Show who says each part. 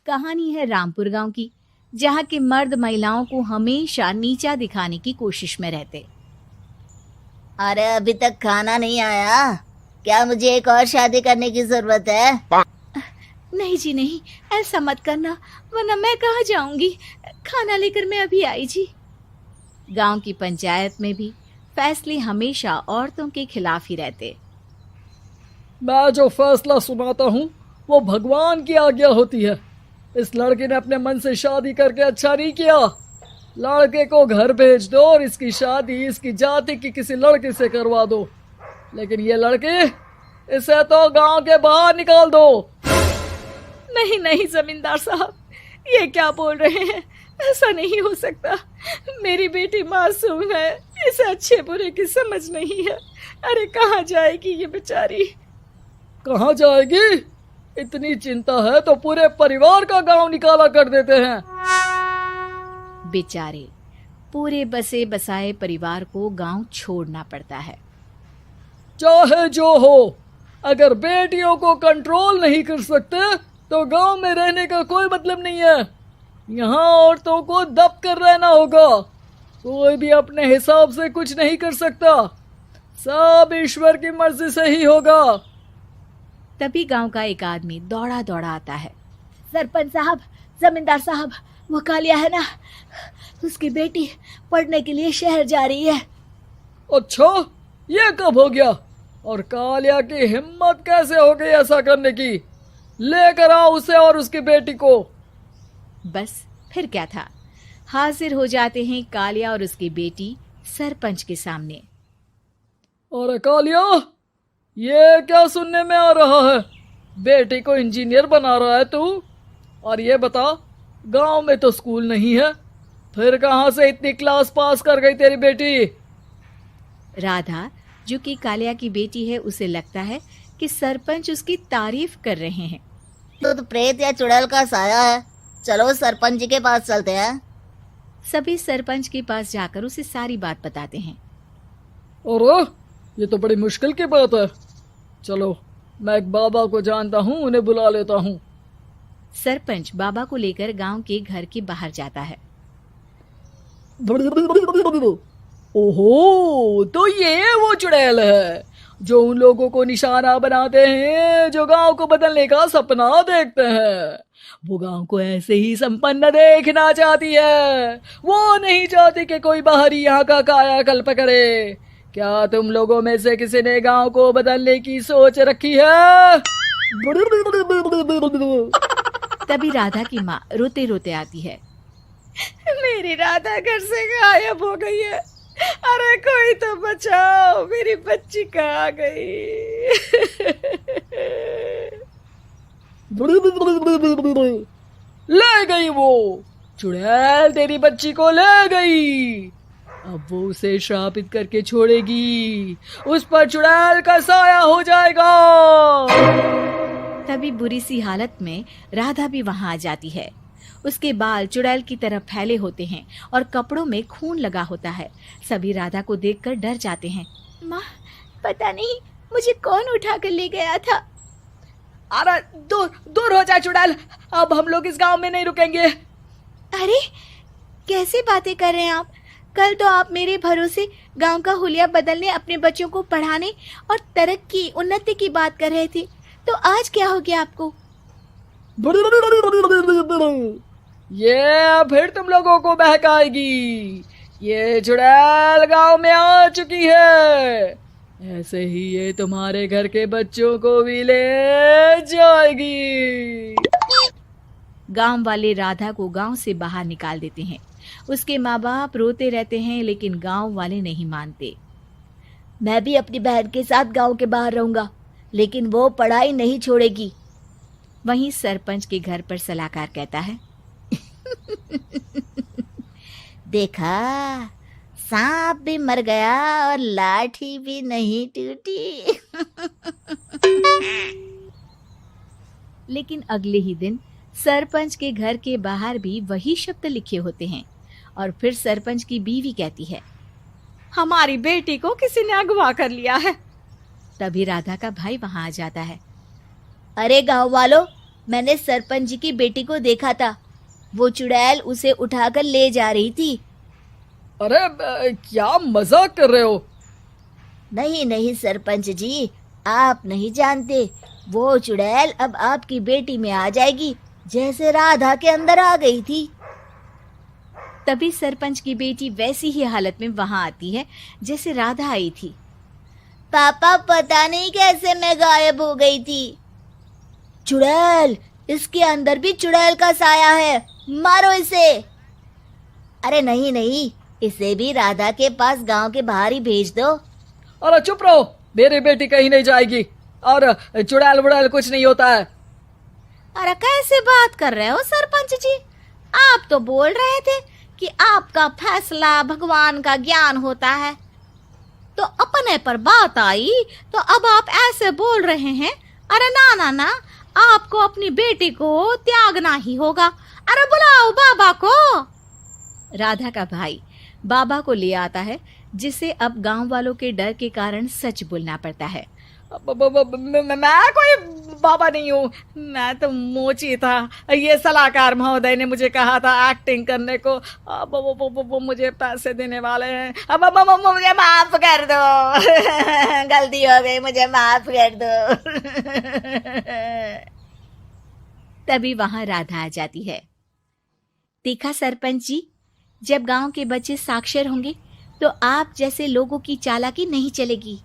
Speaker 1: कहानी है रामपुर गांव की, जहां के मर्द महिलाओं को हमेशा नीचा दिखाने की कोशिश में रहते।
Speaker 2: अरे अभी तक खाना नहीं आया क्या? मुझे एक और शादी करने की जरूरत है।
Speaker 1: नहीं जी नहीं, ऐसा मत करना, वरना मैं कहाँ जाऊंगी। खाना लेकर मैं अभी आई जी। गांव की पंचायत में भी फैसले हमेशा औरतों के खिलाफ ही रहते।
Speaker 3: मैं जो फैसला सुनाता हूँ वो भगवान की आज्ञा होती है। इस लड़के ने अपने मन से शादी करके अच्छा नहीं किया। लड़के को घर भेज दो और इसकी शादी इसकी जाति की किसी लड़के से करवा दो। लेकिन ये लड़के, इसे तो गांव के बाहर निकाल दो।
Speaker 1: नहीं नहीं जमींदार साहब, ये क्या बोल रहे हैं? ऐसा नहीं हो सकता। मेरी बेटी मासूम है, इसे अच्छे बुरे की समझ नहीं है। अरे कहाँ जाएगी ये बेचारी?
Speaker 3: कहाँ जाएगी? इतनी चिंता है तो पूरे परिवार का गांव निकाला कर देते हैं।
Speaker 1: बेचारे पूरे बसे बसाए परिवार को गांव छोड़ना पड़ता है।
Speaker 3: चाहे जो हो, अगर बेटियों को कंट्रोल नहीं कर सकते तो गांव में रहने का कोई मतलब नहीं है। यहाँ औरतों को दब कर रहना होगा। कोई भी अपने हिसाब से कुछ नहीं कर सकता, सब ईश्वर की मर्जी से ही होगा।
Speaker 1: तभी गांव का एक आदमी दौड़ा दौड़ा आता है। सरपंच साहब, जमींदार साहब, वो कालिया है ना, उसकी बेटी पढ़ने के लिए शहर जा रही है।
Speaker 3: अच्छा, ये कब हो गया? और कालिया की हिम्मत कैसे हो गई ऐसा करने की? लेकर आओ उसे और उसकी बेटी को।
Speaker 1: बस फिर क्या था, हाजिर हो जाते हैं कालिया और उसकी बेटी सरपंच के सामने।
Speaker 3: अरे कालिया, ये क्या सुनने में आ रहा है? बेटी को इंजीनियर बना रहा है तू? और ये बता, गांव में तो स्कूल नहीं है, फिर कहां से इतनी क्लास पास कर गई तेरी बेटी?
Speaker 1: राधा, जो कि कालिया की बेटी है, उसे लगता है कि सरपंच उसकी तारीफ कर रहे हैं।
Speaker 2: तो प्रेत या चुड़ैल का साया है। चलो सरपंच जी के पास चलते हैं।
Speaker 1: सभी सरपंच के पास जाकर उसे सारी बात बताते हैं।
Speaker 3: और ये तो बड़ी मुश्किल की बात है। चलो, मैं एक बाबा को जानता हूँ, उन्हें बुला लेता हूँ।
Speaker 1: सरपंच बाबा को लेकर गांव के घर के बाहर जाता है।
Speaker 3: ओहो, तो ये वो चुड़ैल है जो उन लोगों को निशाना बनाते हैं जो गांव को बदलने का सपना देखते हैं। वो गांव को ऐसे ही संपन्न देखना चाहती है। वो नहीं चाहती कि कोई बाहरी यहाँ का कायाकल्प करे। क्या तुम लोगों में से किसी ने गांव को बदलने की सोच रखी है?
Speaker 1: तभी राधा की माँ रोते रोते आती है। मेरी राधा घर से गायब हो गई है। अरे कोई तो बचाओ, मेरी बच्ची कहाँ गई?
Speaker 3: ले गई वो चुड़ैल, तेरी बच्ची को ले गई। अब वो उसे श्रापित करके छोड़ेगी, उस पर चुड़ैल का साया हो जाएगा।
Speaker 1: तभी बुरी सी हालत में राधा भी वहां आ जाती है। उसके बाल चुड़ैल की तरह फैले होते हैं और कपड़ों में खून लगा होता है। सभी राधा को देखकर डर जाते हैं। माँ, पता नहीं मुझे कौन उठा कर ले गया था।
Speaker 3: अरे दूर दूर हो जा चुड़ैल, अब हम लोग इस गांव में नहीं रुकेंगे।
Speaker 1: अरे कैसे बातें कर रहे हैं आप? कल तो आप मेरे भरोसे गांव का हुलिया बदलने, अपने बच्चों को पढ़ाने और तरक्की उन्नति की बात कर रहे थे, तो आज क्या हो गया आपको?
Speaker 3: ये फिर तुम लोगों को बहकाएगी। ये चुड़ैल गांव में आ चुकी है, ऐसे ही ये तुम्हारे घर के बच्चों को भी ले जाएगी।
Speaker 1: गांव वाले राधा को गांव से बाहर निकाल देते हैं। उसके माँ बाप रोते रहते हैं, लेकिन गांव वाले नहीं मानते।
Speaker 2: मैं भी अपनी बहन के साथ गांव के बाहर रहूंगा, लेकिन वो पढ़ाई नहीं छोड़ेगी।
Speaker 1: वहीं सरपंच के घर पर सलाहकार कहता है।
Speaker 2: देखा, सांप भी मर गया और लाठी भी नहीं टूटी।
Speaker 1: लेकिन अगले ही दिन सरपंच के घर के बाहर भी वही शब्द लिखे होते हैं। और फिर सरपंच की बीवी कहती है, हमारी बेटी को किसी ने अगवा कर लिया है। तभी राधा का भाई वहां आ जाता है।
Speaker 2: अरे गांव वालों, मैंने सरपंच जी की बेटी को देखा था, वो चुड़ैल उसे उठाकर ले जा रही थी।
Speaker 3: अरे क्या मजाक कर रहे हो?
Speaker 2: नहीं नहीं सरपंच जी, आप नहीं जानते, वो चुड़ैल अब आपकी बेटी में आ जाएगी, जैसे राधा के अंदर आ गई थी।
Speaker 1: तभी सरपंच की बेटी वैसी ही हालत में वहां आती है जैसे राधा आई थी।
Speaker 2: पापा पता नहीं कैसे मैं गायब हो गई थी। चुड़ैल, इसके अंदर भी चुड़ैल का साया है, मारो इसे। अरे नहीं नहीं, इसे भी राधा के पास गांव के बाहर ही भेज दो।
Speaker 3: अरे चुप रहो, मेरी बेटी कहीं नहीं जाएगी और चुड़ैल वुड़ैल कुछ नहीं होता है।
Speaker 1: अरे कैसे बात कर रहे हो सरपंच जी? आप तो बोल रहे थे कि आपका फैसला भगवान का ज्ञान होता है, तो अपने पर बात आई तो अब आप ऐसे बोल रहे हैं। अरे ना ना ना, आपको अपनी बेटी को त्यागना ही होगा। अरे बुलाओ बाबा को। राधा का भाई बाबा को ले आता है, जिसे अब गांव वालों के डर के कारण सच बोलना पड़ता है।
Speaker 3: मैं कोई बाबा नहीं हूँ, मैं तो मोची था। ये सलाहकार महोदय ने मुझे कहा था एक्टिंग करने को। अब वो मुझे पैसे देने वाले हैं। अब मुझे माफ कर दो।
Speaker 2: गलती हो गई, मुझे माफ कर दो।
Speaker 1: तभी वहां राधा आ जाती है। देखा सरपंच जी, जब गांव के बच्चे साक्षर होंगे तो आप जैसे लोगों की चालाकी नहीं चलेगी।